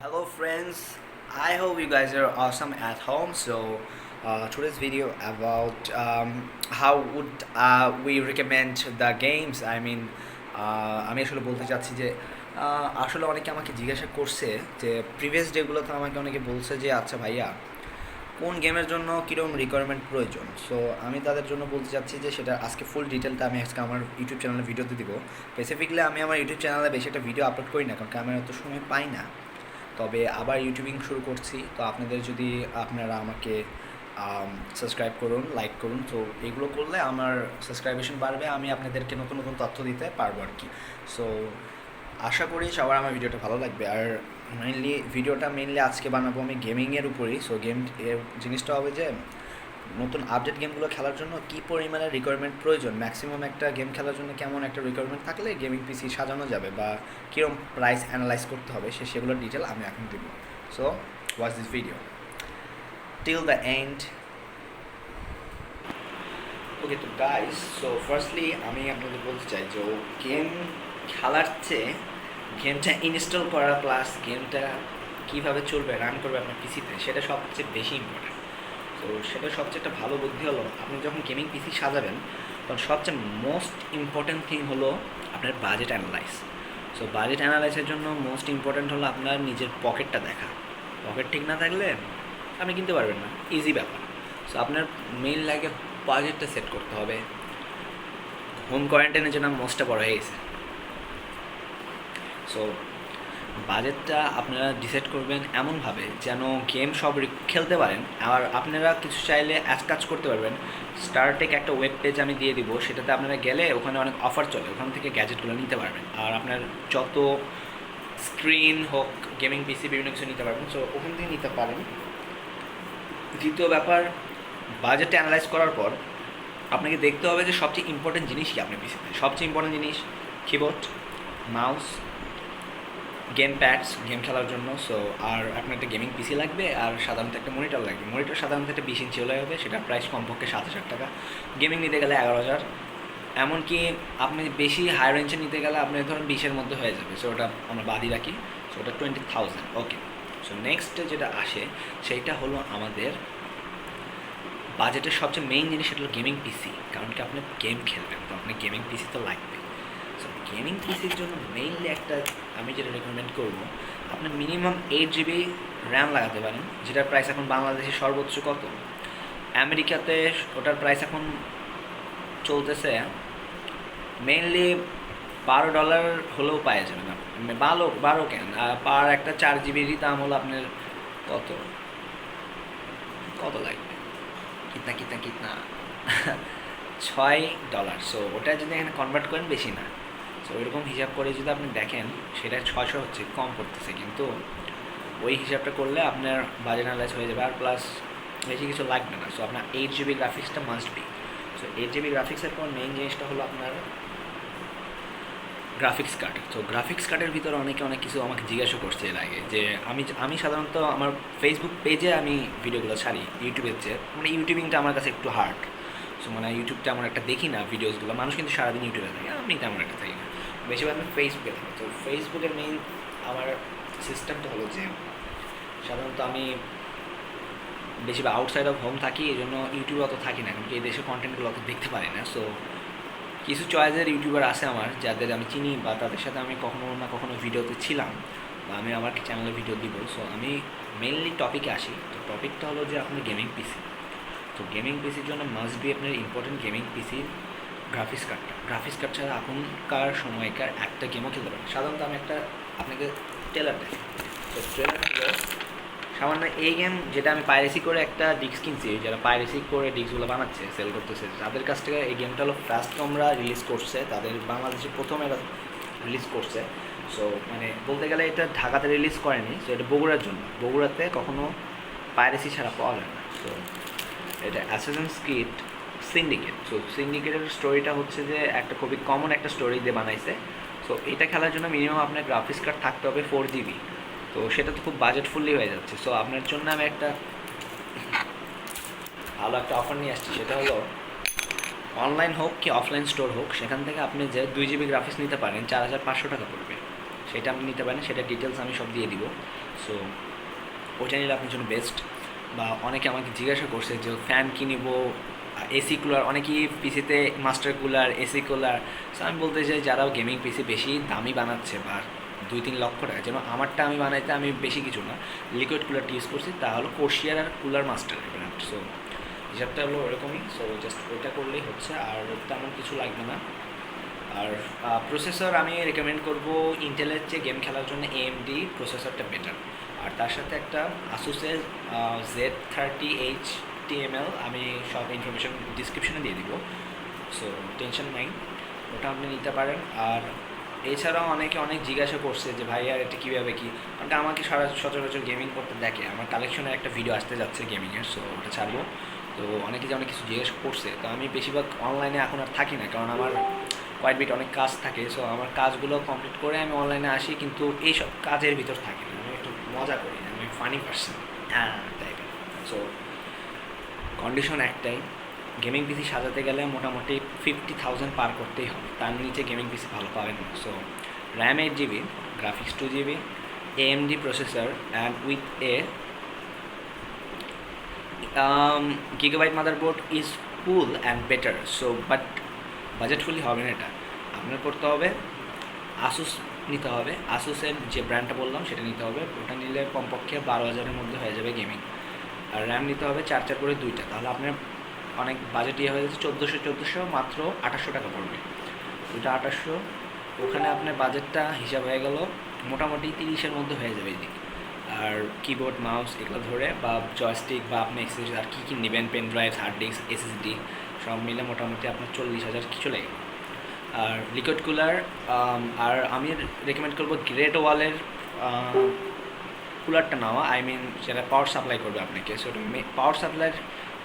Hello friends, I hope you guys are awesome at home. Today's video about how would we recommend the games. আমি আসলে বলতে চাচ্ছি যে আসলে অনেকে আমাকে জিজ্ঞাসা করছে যে প্রিভিয়াস ডেগুলোতে আমাকে অনেকে বলছে যে আচ্ছা ভাইয়া কোন গেমের জন্য কীরকম রিকোয়ারমেন্ট প্রয়োজন। সো আমি তাদের জন্য বলতে চাচ্ছি যে সেটা আজকে ফুল ডিটেলটা আমি আজকে আমার ইউটিউব চ্যানেলে ভিডিওতে দিব। স্পেসিফিকলি আমি আমার ইউটিউব চ্যানেলে বেশি একটা ভিডিও আপলোড করি না, কারণ আমি অত সময় পাই না। তবে আবার ইউটিউবিং শুরু করছি, তো আপনাদের যদি আপনারা আমাকে সাবস্ক্রাইব করুন, লাইক করুন, তো এগুলো করলে আমার সাবস্ক্রাইবেশন বাড়বে, আমি আপনাদেরকে নতুন নতুন তথ্য দিতে পারবো আর কি। সো আশা করি সবার আমার ভিডিওটা ভালো লাগবে। আর মেইনলি আজকে বানাবো আমি গেমিংয়ের উপরেই। সো এর জিনিসটা হবে যে নতুন আপডেট গেমগুলো খেলার জন্য কী পরিমাণে রিকোয়ারমেন্ট প্রয়োজন, ম্যাক্সিমাম একটা গেম খেলার জন্য কেমন একটা রিকোয়ারমেন্ট থাকলে গেমিং পিসি সাজানো যাবে, বা কীরকম প্রাইস অ্যানালাইজ করতে হবে সেগুলোর ডিটেল আমি এখন দেবো। So watch this video till the end. Okay, তো গাইস, সো ফার্স্টলি আমি আপনাদের বলতে চাই যে গেম খেলার চেয়ে গেমটা ইনস্টল করা প্লাস গেমটা কীভাবে চলবে, রান করবে আপনার পিসিতে, সেটা সবচেয়ে বেশি ইম্পর্টেন্ট। তো সেটা সবচেয়ে একটা ভালো বুদ্ধি হলো, আপনি যখন গেমিং পিসি সাজাবেন তখন সবচেয়ে মোস্ট ইম্পর্ট্যান্ট থিং হলো আপনার বাজেট অ্যানালাইজ। সো বাজেট অ্যানালাইসের জন্য মোস্ট ইম্পর্ট্যান্ট হলো আপনার নিজের পকেটটা দেখা। পকেট ঠিক না থাকলে আপনি কিনতে পারবেন না, ইজি ব্যাপার। সো আপনার মেইন লাগে বাজেটটা সেট করতে হবে। হোম কোয়ারেন্টাইনের জন্য মোস্টটা বড় হয়ে গেছে। সো বাজেটটা আপনারা ডিসাইড করবেন এমনভাবে যেন গেম সব খেলতে পারেন। আর আপনারা কিছু চাইলে কাজ করতে পারবেন। স্টারটেক একটা ওয়েব পেজ আমি দিয়ে দিব, সেটাতে আপনারা গেলে ওখানে অনেক অফার চলে, ওখান থেকে গ্যাজেটগুলো নিতে পারবেন। আর আপনার যত স্ক্রিন হোক, গেমিং পিসি বিভিন্ন কিছু নিতে পারবেন, সো ওখান থেকে নিতে পারেন। দ্বিতীয় ব্যাপার, বাজেটটা অ্যানালাইজ করার পর আপনাকে দেখতে হবে যে সবচেয়ে ইম্পর্টেন্ট জিনিস কি আপনার পিসিতে। সবচেয়ে ইম্পর্টেন্ট জিনিস keyboard, mouse, game pads game খেলার জন্য। সো আর আপনার একটা গেমিং পিসি লাগবে, আর সাধারণত একটা মনিটর লাগবে। মনিটর সাধারণত একটা 20 ইঞ্চি হলে হবে, সেটা প্রাইস কমপক্ষে 7,000 টাকা। গেমিং নিতে গেলে 11,000। এমনকি আপনি বেশি হাই রেঞ্জে নিতে গেলে আপনি ধরুন 20-এর মধ্যে হয়ে যাবে। সো ওটা আমরা বাদই রাখি। সো ওটা 20,000। ওকে, সো নেক্সট যেটা আসে সেইটা হলো আমাদের বাজেটের সবচেয়ে মেইন জিনিস, সেটা হলো গেমিং পিসি। কারণ কি আপনি গেম খেলবেন, তো আপনি গেমিং পিসি তো লাগবে। সো গেমিং পিসির জন্য মেইনলি একটা আমি যেটা রেকমেন্ড করবো, আপনি মিনিমাম 8 GB র্যাম লাগাতে পারেন, যেটার প্রাইস এখন বাংলাদেশে সর্বোচ্চ কত, আমেরিকাতে ওটার প্রাইস এখন চলতেছে মেইনলি $12 হলেও পাওয়া যাবে না। 12 কেন, পার একটা 4 GB'রই দাম হলো আপনার কত কত লাগবে, কিতনা কিতনা কিতনা $6। সো ওটা যদি এখানে কনভার্ট করেন বেশি না। সো ওইরকম হিসাব করে যদি আপনি দেখেন, সেটা 600 হচ্ছে, কম পড়তেছে, কিন্তু ওই হিসাবটা করলে আপনার বাজেট অ্যানালাইজ হয়ে যাবে। আর প্লাস বেশি কিছু লাগবে না। সো আপনার 8 GB গ্রাফিক্সটা মাস্ট বি। সো 8 GB গ্রাফিক্সের পর মেইন জিনিসটা হলো আপনার গ্রাফিক্স কার্ড। তো গ্রাফিক্স কার্ডের ভিতরে অনেকে অনেক কিছু আমাকে জিজ্ঞাসা করছে এর আগে, যে আমি সাধারণত আমার ফেসবুক পেজে আমি ভিডিওগুলো ছাড়ি, ইউটিউবের চেয়ে ইউটিউবিংটা আমার কাছে একটু হার্ড। সো ইউটিউবটা আমার একটা দেখি না ভিডিওসগুলো, মানুষ কিন্তু সারাদিন ইউটিউবে থাকে, আমি তেমন একটা থাকি না, বেশিরভাগ আমি ফেসবুকে থাকি। তো ফেসবুকের মেইন আমার সিস্টেমটা হলো যে সাধারণত আমি বেশিরভাগ আউটসাইড অফ হোম থাকি, এই জন্য ইউটিউবে অত থাকি না, কারণ কি এই দেশের কন্টেন্টগুলো অত দেখতে পারি না। সো কিছু চয়েসের ইউটিউবার আছে আমার, যাদের আমি চিনি বা তাদের সাথে আমি কখনো না কখনো ভিডিওতে ছিলাম, বা আমি আমার চ্যানেলে ভিডিও দিব। সো আমি মেইনলি টপিকে আসি। তো টপিকটা হলো যে আপনার গেমিং পিসি। তো গেমিং পিসির জন্য মাস্ট বি আপনার ইম্পর্টেন্ট গেমিং পিসির গ্রাফিক্স কার্ডটা। গ্রাফিক্স কার্ড ছাড়া এখনকার সময়কার একটা গেমও খেলতে পারেন। সাধারণত আমি একটা আপনাকে ট্রেলার দেখি। তো ট্রেলার সামান্য এই গেম, যেটা আমি পাইরেসি করে একটা ডিস্ক কিনছি, যারা পাইরেসি করে ডিস্কগুলো বানাচ্ছে, সেল করতেছে, তাদের কাছ থেকে এই গেমটা হলো ফার্স্ট তোমরা রিলিজ করছে, তাদের বাংলাদেশে প্রথম এরা রিলিজ করছে। সো বলতে গেলে এটা ঢাকাতে রিলিজ করেনি, সো এটা বগুড়ার জন্য। বগুড়াতে কখনো পাইরেসি ছাড়া পাওয়া যায় না। সো এটা অ্যাসাসিনস ক্রিড সিন্ডিকেট। সো সিন্ডিকেটের স্টোরিটা হচ্ছে যে একটা খুবই কমন একটা স্টোরি দিয়ে বানাইছে। সো এটা খেলার জন্য মিনিমাম আপনার গ্রাফিক্স কার্ড থাকতে হবে 4 GB। তো সেটা তো খুব বাজেট ফুললি হয়ে যাচ্ছে। সো আপনার জন্য আমি একটা ভালো একটা অফার নিয়ে আসছি, সেটা হলো অনলাইন হোক কি অফলাইন স্টোর হোক, সেখান থেকে আপনি যে 2 GB গ্রাফিক্স নিতে পারেন, 4,500 টাকা পড়বে। সেটা আপনি নিতে পারেন, সেটা ডিটেলস আমি সব দিয়ে দিব। সো ওইটা নিলে আপনার জন্য বেস্ট। বা অনেকে আমাকে জিজ্ঞাসা করছে যে ফ্যান কিনবো, এসি কুলার, অনেকেই পিসিতে master cooler, AC cooler. So আমি বলতে চাই যারা গেমিং পিসি বেশি দামি বানাচ্ছে বা 2-3 লক্ষ টাকা, যেন আমারটা আমি বানাইতে আমি বেশি কিছু না, লিকুইড কুলারটি ইউজ করছি, তা হলো কোর্সিয়ার আর কুলার মাস্টারের ব্র্যান্ড। সো হিসাবটা হলো ওরকমই। সো জাস্ট ওইটা করলেই হচ্ছে, আর তেমন কিছু লাগবে না। আর প্রসেসর আমি রেকমেন্ড করব ইন্টেলের চেয়ে গেম খেলার জন্য AMD প্রসেসরটা বেটার। আর তার সাথে একটা আসুসের Z30H TML, আমি সব ইনফরমেশন ডিসক্রিপশনে দিয়ে দিব। সো টেনশন নাই, ওটা আপনি নিতে পারেন। আর এছাড়াও অনেকে অনেক জিজ্ঞাসা করছে যে ভাই আর এটা কীভাবে কী, কারণ আমাকে সচরাচর গেমিং করতে দেখে, আমার কালেকশনের একটা ভিডিও আসতে যাচ্ছে গেমিংয়ের, সো ওটা ছাড়বো। তো অনেকে যে অনেক কিছু জিজ্ঞেস করছে, তো আমি বেশিরভাগ অনলাইনে এখন আর থাকি না, কারণ আমার কোয়াইট বিট অনেক কাজ থাকে। সো আমার কাজগুলো কমপ্লিট করে আমি অনলাইনে আসি, কিন্তু এইসব কাজের ভিতর থাকি না, আমি একটু মজা করি, আমি ফানি পার্সন হ্যাঁ টাইপের। সো কন্ডিশন একটাই, গেমিং পিসি সাজাতে গেলে মোটামুটি 50,000 পার করতেই হবে, তার নিচে গেমিং পিসি ভালো পাবেন না। So RAM 8 GB, graphics 2 GB, AMD processor and with a gigabyte motherboard is cool and better. So but বাজেটফুলি হবে না, এটা আপনার করতে হবে আসুস নিতে হবে, আসুসের যে ব্র্যান্ডটা বললাম সেটা নিতে হবে, ওটা নিলে কমপক্ষে 12,000-এর মধ্যে হয়ে যাবে গেমিং। আর র্যাম নিতে হবে 4 করে 2টা, তাহলে আপনার অনেক বাজেট ইয়ে হয়ে যাচ্ছে, 1400 মাত্র 2800 টাকা পড়বে, ওইটা 2800, ওখানে আপনার বাজেটটা হিসাব হয়ে গেল মোটামুটি 30-এর মধ্যে হয়ে যাবে এদিকে। আর কিবোর্ড মাউস এগুলো ধরে বা জয়স্টিক বা আপনি এক্সেসরিজ আর কী কী নেবেন, pen drive, hard disk, SSD সব মিলে মোটামুটি আপনার 40,000 কিছু লাগে। আর লিকুইড কুলার, আর আমি রেকমেন্ড করবো গ্রেট ওয়ালের কুলারটা নেওয়া, আই মিন সেটা পাওয়ার সাপ্লাই করবে আপনাকে। So power supply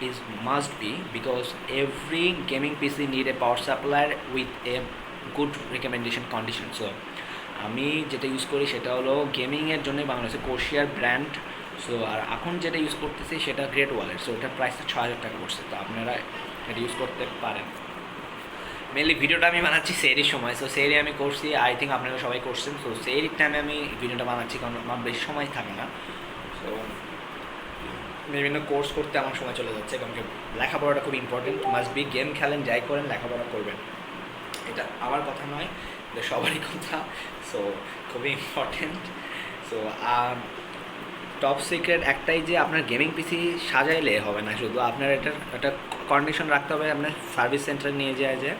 is must be because every gaming PC need a power supply with a good recommendation condition. So আমি যেটা ইউজ করি সেটা হলো গেমিংয়ের জন্য বাংলাদেশে কোর্সিয়ার ব্র্যান্ড। সো আর এখন যেটা ইউজ করতেছি সেটা গ্রেট ওয়ালের, সো ওটার প্রাইসটা 6,000 টাকা পড়ছে, তো আপনারা এটা ইউজ করতে পারেন। মেনলি ভিডিওটা আমি বানাচ্ছি সেরির সময়, সো সেরি আমি করছি, আই থিঙ্ক আপনারা সবাই করছেন। সো সেরির টাইমে আমি ভিডিওটা বানাচ্ছি, কারণ আমার বেশি সময় থাকে না। সো বিভিন্ন কোর্স করতে আমার সময় চলে যাচ্ছে, কারণ লেখাপড়াটা খুব ইম্পর্টেন্ট, মাস্ট বি। গেম খেলেন যাই করেন লেখাপড়া করবেন, এটা আমার কথা নয়, এটা সবারই কথা। সো খুবই ইম্পর্টেন্ট। সো টপ সিক্রেট একটাই যে আপনার গেমিং পিসি সাজাইলে হবে না, শুধু আপনার এটার একটা কন্ডিশন রাখতে হবে, আপনার সার্ভিস সেন্টারে নিয়ে যায় যে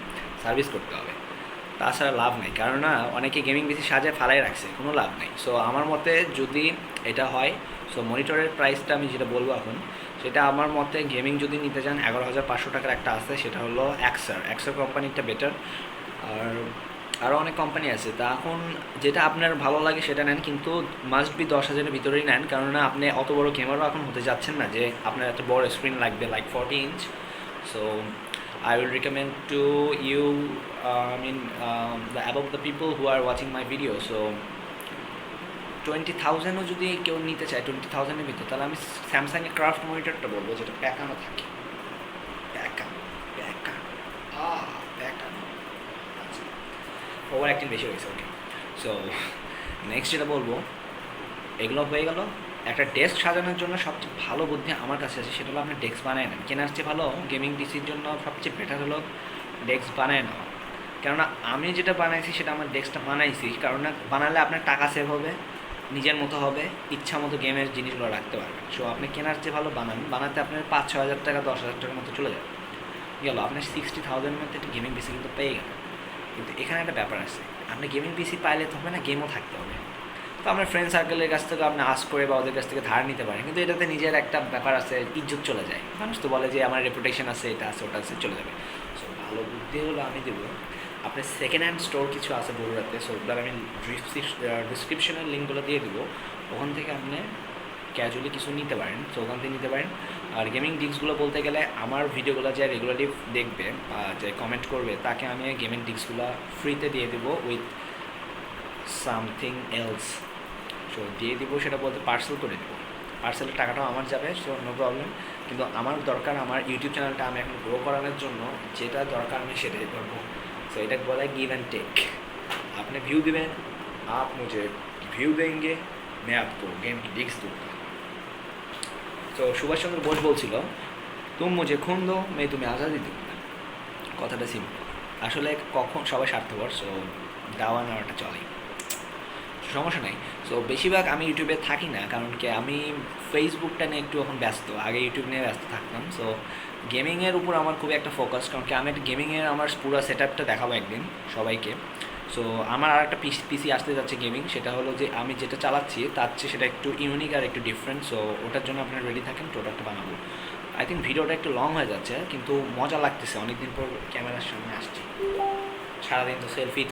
সার্ভিস করতে হবে, তাছাড়া লাভ নেই। কেননা অনেকে গেমিং পিসি সাজায় ফালাই রাখছে, কোনো লাভ নেই। সো আমার মতে যদি এটা হয়, সো মনিটরের প্রাইসটা আমি যেটা বলবো এখন, সেটা আমার মতে গেমিং যদি নিতে চান 11,500 টাকার একটা আছে, সেটা হলো এক্সার কোম্পানিটা বেটার। আর আরও অনেক কোম্পানি আছে, তা এখন যেটা আপনার ভালো লাগে সেটা নেন, কিন্তু মাস্ট বি 10,000-এর ভিতরেই নেন, কেননা আপনি অত বড় গেমারও এখন হতে যাচ্ছেন না যে আপনার এত বড় স্ক্রিন লাগবে, like 40 inch. So I will recommend to you, the above the people who are watching my video. So 20,000-ও যদি কেউ নিতে চায় 20,000-এর ভিতরে, তাহলে আমি স্যামসাংয়ের ক্রাফট মনিটরটা বলবো, যেটা প্যাকানো থাকে, প্যাকানো আচ্ছা, ওভার অ্যাক্টিং বেশি হয়েছে, ওকে। সো নেক্সট যেটা বলবো, এগুলো হয়ে গেল। একটা ডেস্ক সাজানোর জন্য সবচেয়ে ভালো বুদ্ধি আমার কাছে আছে, সেটা হলো আপনি ডেস্ক বানায় নেন। কেনার চেয়ে ভালো গেমিং পিসির জন্য সবচেয়ে বেটার হলো ডেস্ক বানায় নেওয়া। কেননা আমি যেটা বানাইছি সেটা আমার ডেস্কটা বানাইছি, কারণ বানালে আপনার টাকা সেভ হবে, নিজের মতো হবে, ইচ্ছা মতো গেমের জিনিসগুলো রাখতে পারবেন। সো আপনি কেনার চেয়ে ভালো বানাতে আপনার 5-6 হাজার টাকা, 10,000 টাকার মতো চলে যাবে, গেল আপনার 60,000-এর মধ্যে একটা গেমিং পিসি কিন্তু পেয়ে গেল। কিন্তু এখানে একটা ব্যাপার আছে, আপনি গেমিং পিসি পাইলে তো হবে না, গেমও থাকতে হবে। তো আপনার ফ্রেন্ড সার্কেলের কাছ থেকে আপনি আস্ক করে বা ওদের কাছ থেকে ধার নিতে পারেন, কিন্তু এটাতে নিজের একটা ব্যাপার আছে, ইজ্জত চলে যায়। মানুষ তো বলে যে আমার রেপুটেশন আছে, এটা আছে, ওটা আছে, চলে যাবে। সো ভালো বুদ্ধি হলো আমি দেবো, আপনার সেকেন্ড হ্যান্ড স্টোর কিছু আছে বগুড়াতে, সো ওগুলোর আমি ডিসক্রিপশনের লিঙ্কগুলো দিয়ে দেবো, ওখান থেকে আপনি ক্যাজুয়ালি কিছু নিতে পারেন, সো ওখান থেকে নিতে পারেন। আর গেমিং ডিস্কগুলো বলতে গেলে আমার ভিডিওগুলো যে রেগুলারলি দেখবে, যে কমেন্ট করবে, তাকে আমি গেমিং ডিস্কগুলো ফ্রিতে দিয়ে দেবো উইথ সামথিং এলস। সো দিয়ে দিব, সেটা বলতে পার্সেল করে দেবো, পার্সেলের টাকাটাও আমার যাবে, সো নো প্রবলেম। কিন্তু আমার দরকার আমার ইউটিউব চ্যানেলটা আমি এখন গ্রো করানোর জন্য যেটা দরকার আমি সেটাই করবো। সো এটাকে বলা হয় গিভ অ্যান্ড টেক। আপনি ভিউ দিবেন, आप मुझे व्यू देंगे, मैं आपको गेम की डिस्क दूंगा। তো সুভাষচন্দ্র বোস বলছিল, তুম মুঝে খুন দো মে তুমি আজাদি दूंगा। কথাটা সিম্পল, আসলে কখন সবাই স্বার্থপর, সো দাওয়া নেওয়াটা চলেই, সমস্যা নাই। সো বেশিরভাগ আমি ইউটিউবে থাকি না, কারণ কি আমি ফেসবুকটা নিয়ে একটু এখন ব্যস্ত, আগে ইউটিউব নিয়ে ব্যস্ত থাকতাম। সো গেমিংয়ের উপর আমার খুবই একটা ফোকাস, কারণ কি আমি একটা গেমিংয়ের আমার পুরো সেট আপটা দেখাবো একদিন সবাইকে। সো আমার আর একটা পিসি আসতে যাচ্ছে গেমিং, সেটা হলো যে আমি যেটা চালাচ্ছি তার চেয়ে সেটা একটু ইউনিক আর একটু ডিফারেন্ট। সো ওটার জন্য আপনারা রেডি থাকেন, প্রোডাক্টটা বানাবো। আই থিঙ্ক ভিডিওটা একটু লং হয়ে যাচ্ছে, কিন্তু মজা লাগতেছে, অনেকদিন পর ক্যামেরার সামনে আসছি, সারাদিন তো সেলফি